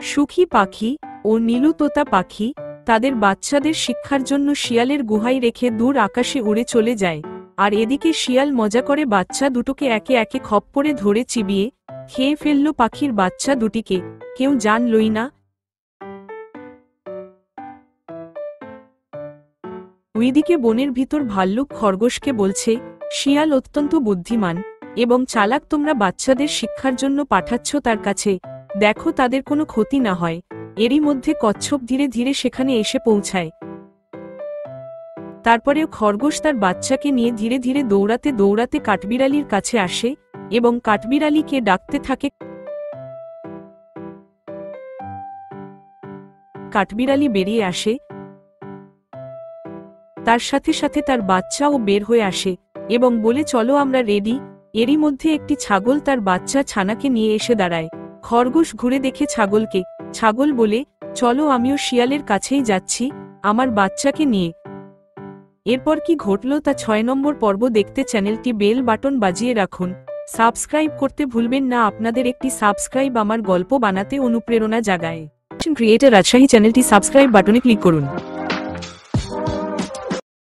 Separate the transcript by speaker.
Speaker 1: সুখী পাখি ও নীলু তোতা পাখি তাদের বাচ্চাদের শিক্ষার জন্য শিয়ালের গুহায় রেখে দূর আকাশে উড়ে চলে যায়। আর এদিকে শিয়াল মজা করে বাচ্চা দুটোকে একে একে খপ্পরে ধরে চিবিয়ে খেয়ে ফেলল পাখির বাচ্চা দুটিকে, কেউ জানলই না। ওইদিকে বনের ভিতর ভাল্লুক খরগোশকে বলছে, শিয়াল অত্যন্ত বুদ্ধিমান এবং চালাক, তোমরা বাচ্চাদের শিক্ষার জন্য পাঠাচ্ছ তার কাছে, দেখো তাদের কোনো ক্ষতি না হয়। এরই মধ্যে কচ্ছপ ধীরে ধীরে সেখানে এসে পৌঁছায়। তারপরেও খরগোশ তার বাচ্চাকে নিয়ে ধীরে ধীরে দৌড়াতে দৌড়াতে কাঠবিড়ালির কাছে আসে এবং কাঠবিড়ালিকে ডাকতে থাকে। কাঠবিড়ালি বেরিয়ে আসে, তার সাথে সাথে তার বাচ্চাও বের হয়ে আসে এবং বলে, চলো আমরা রেডি। এরই মধ্যে একটি ছাগল তার বাচ্চা ছানাকে নিয়ে এসে দাঁড়ায়। খরগোশ ঘুরে দেখে ছাগলকে। ছাগল বলে, চলো আমিও শিয়ালের কাছেই যাচ্ছি আমার বাচ্চাকে নিয়ে। এরপর কি ঘটল তা ৬ নম্বর পর্ব দেখতে চ্যানেলটি বেল বাটন বাজিয়ে রাখুন। সাবস্ক্রাইব করতে ভুলবেন না, আপনাদের একটি সাবস্ক্রাইব আমার গল্প বানাতে অনুপ্রেরণা জাগায়। ক্রিয়েটর রাজশাহী চ্যানেলটি সাবস্ক্রাইব বাটনে ক্লিক করুন।